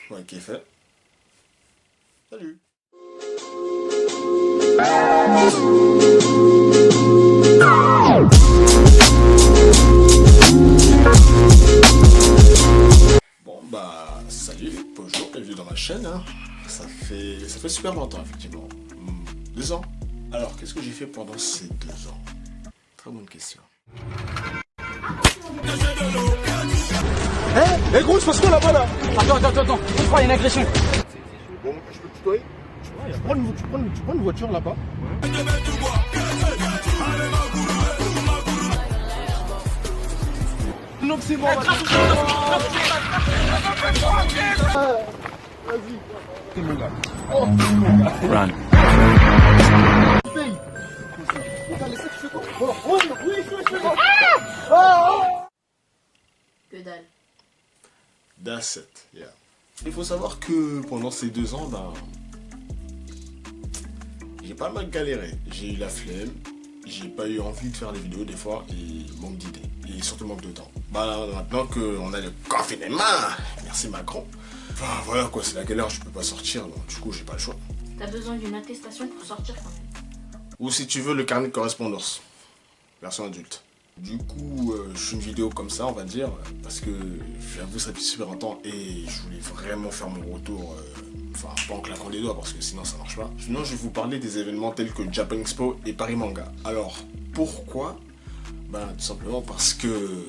Ouais, qui est fait. Salut. Bon bah salut, bonjour, bienvenue dans ma chaîne. Hein. Ça fait super longtemps effectivement. 2 ans. Alors qu'est-ce que j'ai fait pendant ces 2 ans? Très bonne question. Eh gros, je passe quoi là-bas là? Attends, je crois qu'il y a une agression. Bon, je peux te tutoyer? Tu prends une voiture là-bas. Non, c'est bon. Vas-y. C'est mon gars. Run. Paye. T'as laissé, tu fais quoi? Bon, oui, je fais quoi? Que dalle. That's it, yeah. Il faut savoir que pendant ces 2 ans, ben, j'ai pas mal galéré. J'ai eu la flemme, j'ai pas eu envie de faire des vidéos des fois et manque d'idées. Et surtout manque de temps. Bah maintenant qu'on a le confinement, merci Macron. Enfin voilà quoi, c'est la galère, je peux pas sortir, donc du coup j'ai pas le choix. T'as besoin d'une attestation pour sortir quand même. Ou si tu veux le carnet de correspondance, version adulte. Du coup, je fais une vidéo comme ça, on va dire, parce que j'avoue ça fait super longtemps et je voulais vraiment faire mon retour, enfin pas en claquant les doigts parce que sinon ça marche pas. Sinon je vais vous parler des événements tels que Japan Expo et Paris Manga. Alors, pourquoi? Ben tout simplement parce que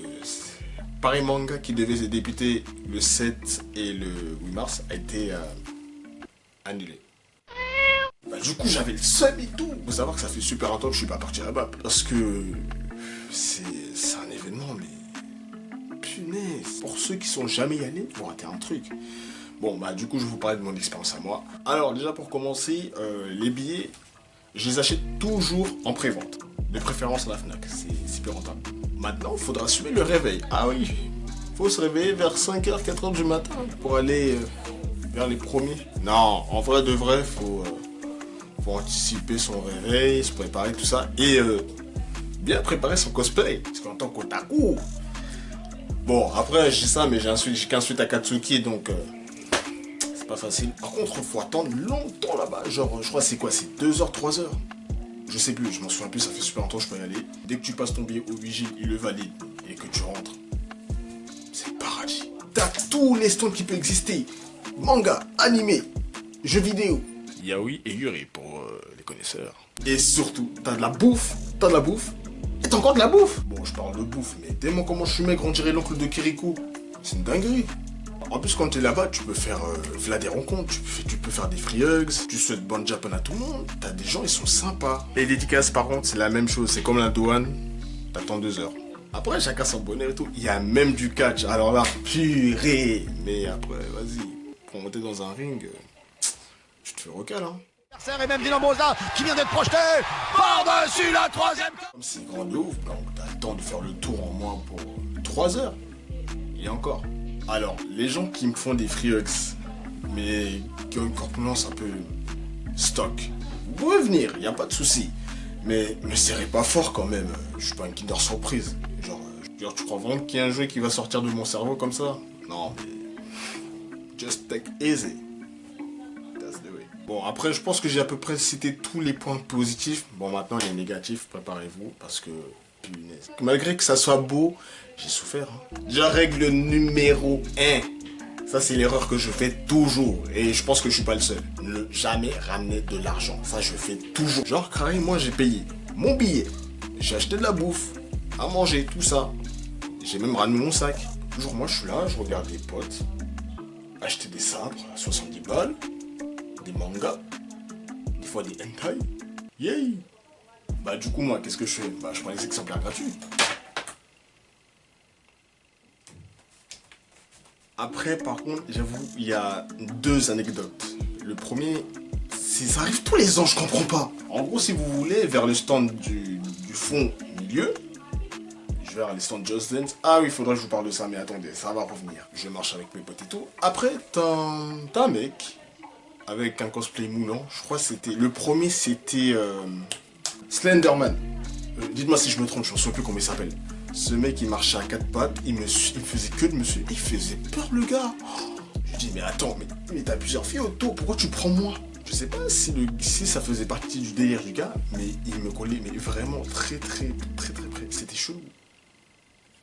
Paris Manga qui devait se débuter le 7 et le 8 mars a été annulé. Bah, du coup j'avais le seum et tout. Faut savoir que ça fait super longtemps que je suis pas parti là-bas parce que c'est un événement mais punaise. Pour ceux qui sont jamais allés, vous ratez un truc. Bon bah du coup je vais vous parler de mon expérience à moi. Alors déjà pour commencer, les billets, je les achète toujours en pré-vente. De préférence à la Fnac, c'est plus rentable. Maintenant il faudra assumer le réveil. Ah oui, faut se réveiller vers 5h, 4h du matin pour aller vers les premiers. Non, en vrai de vrai, faut anticiper son réveil, se préparer, tout ça. Et bien préparer son cosplay. Parce qu'en tant qu'otaku... Bon, après, je dis ça, mais j'ai qu'un suite à Katsuki, donc... c'est pas facile. Par contre, faut attendre longtemps là-bas. Genre, je crois c'est quoi? C'est 2h, 3h? Je sais plus, je m'en souviens plus, ça fait super longtemps que je peux y aller. Dès que tu passes ton billet au vigile, il le valide. Et que tu rentres. C'est le paradis. T'as tous les stands qui peuvent exister. Manga, animé, jeux vidéo. Yaoi et Yuri pour les connaisseurs. Et surtout, t'as de la bouffe. Et t'as encore de la bouffe. Bon, je parle de bouffe, mais tellement comment je suis maigre, on dirait l'oncle de Kirikou. C'est une dinguerie. En plus, quand t'es là-bas, tu peux faire des rencontres, tu peux faire des free hugs, tu souhaites bonne Japan à tout le monde. T'as des gens, ils sont sympas. Et les dédicaces, par contre, c'est la même chose. C'est comme la douane, t'attends 2 heures. Après, chacun son bonheur et tout. Il y a même du catch. Alors là, purée. Mais après, vas-y, pour monter dans un ring... tu te fais recal, hein. Et même Dylan Boza qui vient d'être projeté par-dessus la 3e. Comme c'est grand de ouf, donc t'as le temps de faire le tour en moins pour 3 heures. Et encore. Alors, les gens qui me font des free hugs, mais qui ont une corpulence un peu stock, vous pouvez venir, y a pas de souci. Mais me serrez pas fort quand même. Je suis pas une Kinder surprise. Genre, tu crois vraiment qu'il y a un jeu qui va sortir de mon cerveau comme ça? Non, mais... just take easy. Bon, après, je pense que j'ai à peu près cité tous les points positifs. Bon, maintenant, les négatifs, préparez-vous, parce que, punaise. Malgré que ça soit beau, j'ai souffert. Hein. Déjà, règle numéro 1. Ça, c'est l'erreur que je fais toujours. Et je pense que je suis pas le seul. Ne jamais ramener de l'argent. Ça, je fais toujours. Genre, carré, moi, j'ai payé mon billet. J'ai acheté de la bouffe, à manger, tout ça. J'ai même ramené mon sac. Toujours, moi, je suis là, je regarde les potes. Acheter des sabres à 70 balles. Des mangas, des fois des hentai. Yay! Bah du coup moi qu'est-ce que je fais? Bah je prends les exemplaires gratuits. Après par contre j'avoue il y a 2 anecdotes. Le premier, ça arrive tous les ans, je comprends pas. En gros si vous voulez vers le stand du fond milieu, je vais vers les stands Just Dance. Ah oui il faudrait que je vous parle de ça mais attendez ça va revenir. Je marche avec mes potes et tout. Après t'as un mec avec un cosplay moulant, je crois que c'était... Le premier c'était Slenderman. Dites-moi si je me trompe, je ne sais plus comment il s'appelle. Ce mec il marchait à 4 pattes, il faisait que de me suivre, il faisait peur le gars. Je dis mais attends, mais t'as plusieurs filles autour, pourquoi tu prends moi? Je sais pas si ça faisait partie du délire du gars, mais il me collait mais vraiment très près. C'était chelou.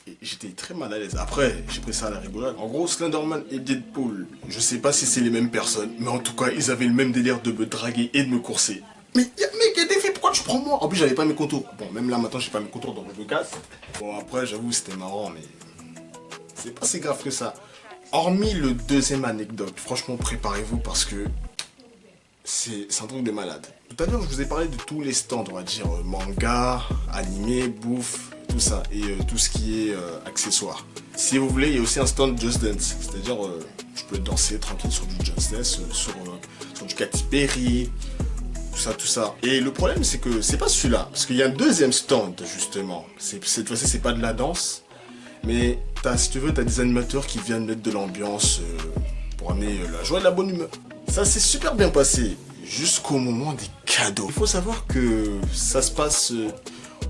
Et j'étais très mal à l'aise. Après, j'ai pris ça à la rigolade. En gros, Slenderman et Deadpool, je sais pas si c'est les mêmes personnes, mais en tout cas, ils avaient le même délire de me draguer et de me courser. Mais mec, il y a des filles, pourquoi tu prends moi? En plus, j'avais pas mes contours. Bon, même là, maintenant, j'ai pas mes contours, donc je me casse. Bon, après, j'avoue, c'était marrant, mais c'est pas si grave que ça. Hormis le deuxième anecdote, franchement, préparez-vous parce que c'est un truc de malade. Tout à l'heure, je vous ai parlé de tous les stands, on va dire manga, animé, bouffe, tout ça, et tout ce qui est accessoires. Si vous voulez, il y a aussi un stand Just Dance, c'est-à-dire je peux danser tranquille sur du Just Dance, sur du Katy Perry, tout ça. Et le problème, c'est que c'est pas celui-là, parce qu'il y a un deuxième stand, justement. Cette fois-ci, c'est pas de la danse, mais si tu veux, t'as des animateurs qui viennent mettre de l'ambiance pour amener la joie et la bonne humeur. Ça s'est super bien passé jusqu'au moment des cadeaux. Il faut savoir que ça se passe,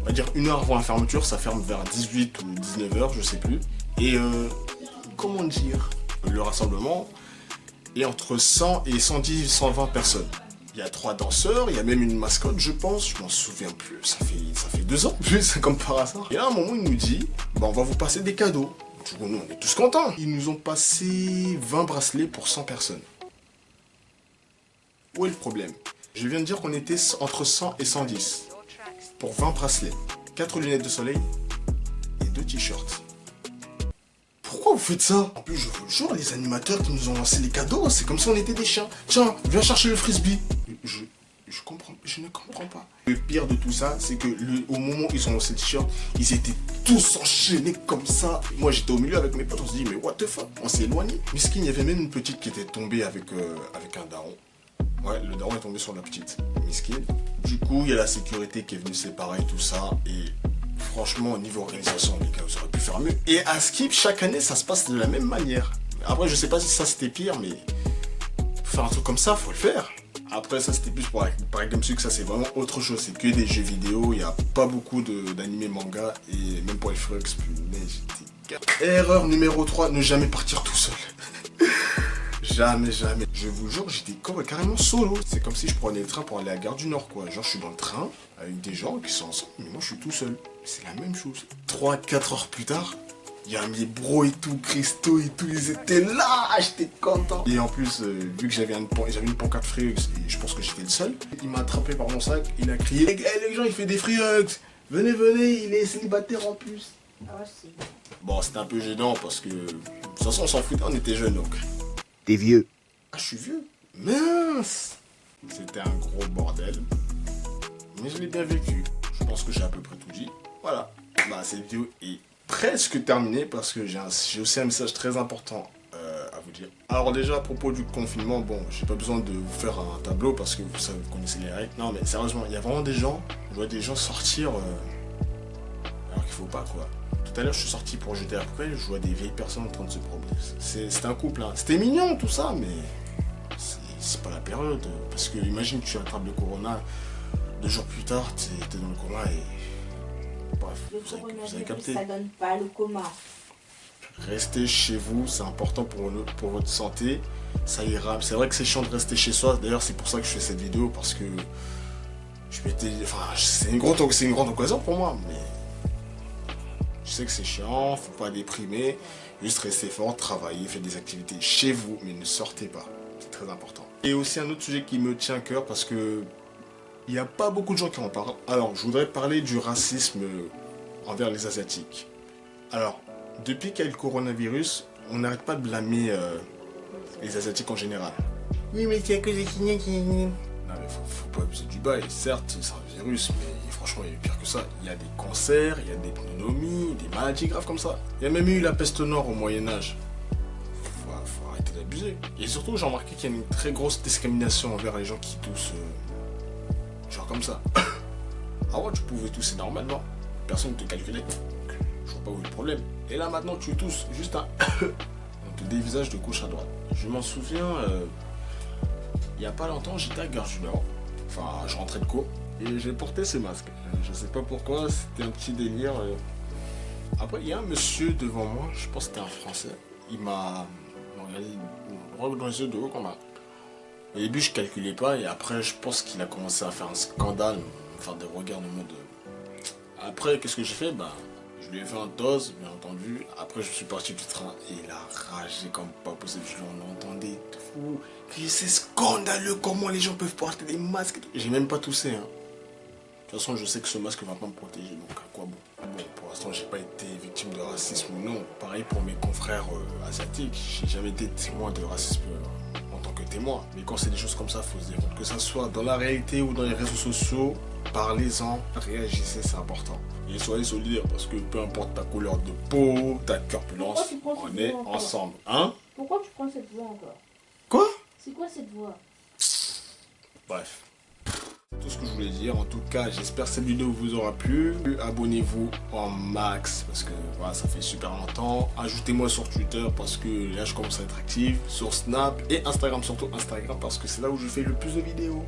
on va dire, 1 heure avant la fermeture. Ça ferme vers 18 ou 19 h, je sais plus. Et comment dire, le rassemblement est entre 100 et 110, 120 personnes. Il y a 3 danseurs, il y a même une mascotte, je pense. Je m'en souviens plus. Ça fait 2 ans, plus comme par hasard. Et à un moment, il nous dit, bah, on va vous passer des cadeaux. Du coup, nous, on est tous contents. Ils nous ont passé 20 bracelets pour 100 personnes. Où est le problème? Je viens de dire qu'on était entre 100 et 110 pour 20 bracelets, 4 lunettes de soleil et 2 t-shirts. Pourquoi vous faites ça? En plus, je vous le jure, les animateurs qui nous ont lancé les cadeaux, c'est comme si on était des chiens. Tiens, viens chercher le frisbee. Je ne comprends pas. Le pire de tout ça, c'est que au moment où ils ont lancé le t-shirt, ils étaient tous enchaînés comme ça. Moi, j'étais au milieu avec mes potes, on se dit, mais what the fuck? On s'est éloigné. Miskin, il y avait même une petite qui était tombée avec un daron. Ouais, le daron est tombé sur la petite, Miskin. Du coup, il y a la sécurité qui est venue séparer tout ça. Et franchement, au niveau organisation, les gars, vous auriez pu faire mieux. Et à Skip, chaque année, ça se passe de la même manière. Après, je sais pas si ça c'était pire, mais pour faire un truc comme ça, faut le faire. Après, ça c'était plus pour Gamesuk, ça c'est vraiment autre chose. C'est que des jeux vidéo, il n'y a pas beaucoup d'animés manga. Et même pour les Frux, mais j'étais... Erreur numéro 3, ne jamais partir tout seul. Jamais. Je vous jure, j'étais carrément solo. C'est comme si je prenais le train pour aller à la gare du Nord, quoi. Genre, je suis dans le train avec des gens qui sont ensemble, mais moi, je suis tout seul. C'est la même chose. 3-4 heures plus tard, il y a mes bros et tout, Christo et tout, ils étaient là. J'étais content. Et en plus, vu que j'avais une pancarte Frux, et je pense que j'étais le seul, il m'a attrapé par mon sac, il a crié hey, les gens, il fait des Frux. Venez, il est célibataire en plus. Ah ouais, c'est... Bon, c'était un peu gênant parce que, de toute façon, on s'en foutait, on était jeunes donc. T'es vieux. Ah, je suis vieux. Mince. C'était un gros bordel. Mais je l'ai bien vécu. Je pense que j'ai à peu près tout dit. Voilà. Bah, cette vidéo est presque terminée parce que j'ai aussi un message très important à vous dire. Alors déjà, à propos du confinement, bon, j'ai pas besoin de vous faire un tableau parce que vous savez, vous connaissez les règles. Non, mais sérieusement, il y a vraiment des gens, je vois des gens sortir alors qu'il faut pas, quoi. Tout à l'heure, je suis sorti pour jeter la poubelle, je vois des vieilles personnes en train de se promener. C'était un couple, hein. C'était mignon tout ça, mais c'est pas la période. Parce que imagine que tu attrapes le corona, 2 jours plus tard, t'es dans le coma et... Bref, vous avez capté. Ça donne pas le coma. Restez chez vous, c'est important pour votre santé. Ça ira. C'est vrai que c'est chiant de rester chez soi. D'ailleurs, c'est pour ça que je fais cette vidéo, parce que c'est une grande occasion pour moi, mais... Je sais que c'est chiant, faut pas déprimer, juste restez fort, travaillez, faites des activités chez vous, mais ne sortez pas, c'est très important. Et aussi un autre sujet qui me tient à cœur parce que il n'y a pas beaucoup de gens qui en parlent. Alors, je voudrais parler du racisme envers les Asiatiques. Alors, depuis qu'il y a le coronavirus, on n'arrête pas de blâmer les Asiatiques en général. Oui, mais c'est que les Chinois qui... Non, mais faut pas abuser du bail. Certes, c'est un virus, mais franchement, il y a pire que ça. Il y a des cancers, il y a des pneumonies, des maladies graves comme ça. Il y a même eu la peste noire au Moyen-Âge. Faut arrêter d'abuser. Et surtout, j'ai remarqué qu'il y a une très grosse discrimination envers les gens qui toussent. Genre comme ça. Ah ouais, tu pouvais tousser normalement. Personne ne te calculait. Je vois pas où est le problème. Et là, maintenant, tu tousses juste un. On te dévisage de gauche à droite. Je m'en souviens. Il n'y a pas longtemps, j'étais à Gare du Nord. Enfin, je rentrais de cours et j'ai porté ce masque. Je sais pas pourquoi, c'était un petit délire. Après, il y a un monsieur devant moi, je pense que c'était un Français. Il m'a regarde dans les yeux de haut comme ça. Au début, je calculais pas et après, je pense qu'il a commencé à faire un scandale, faire des regards de mode. Après, qu'est-ce que j'ai fait? Bah, je lui ai fait un toast, bien entendu. Après, je suis parti du train et il a ragé comme pas possible. Je l'entendais tout. C'est scandaleux comment les gens peuvent porter des masques. J'ai même pas toussé. Hein. De toute façon, je sais que ce masque va pas me protéger, donc à quoi bon? Bon, pour l'instant, j'ai pas été victime de racisme ou non. Pareil pour mes confrères asiatiques, j'ai jamais été témoin de racisme en tant que témoin. Mais quand c'est des choses comme ça, faut se dire que ça soit dans la réalité ou dans les réseaux sociaux, parlez-en, réagissez, c'est important. Et soyez solidaires parce que peu importe ta couleur de peau, ta corpulence, on est ensemble. Hein? Pourquoi tu prends cette voix encore? Quoi? C'est quoi cette voix? Bref. Tout ce que je voulais dire. En tout cas, j'espère que cette vidéo vous aura plu. Abonnez-vous en max parce que voilà, ça fait super longtemps. Ajoutez-moi sur Twitter parce que là, je commence à être actif. Sur Snap et Instagram, surtout Instagram parce que c'est là où je fais le plus de vidéos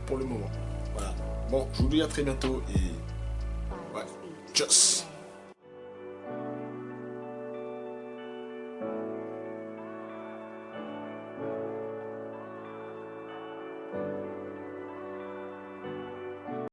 pour le moment. Voilà. Bon, je vous dis à très bientôt et ouais, tchuss.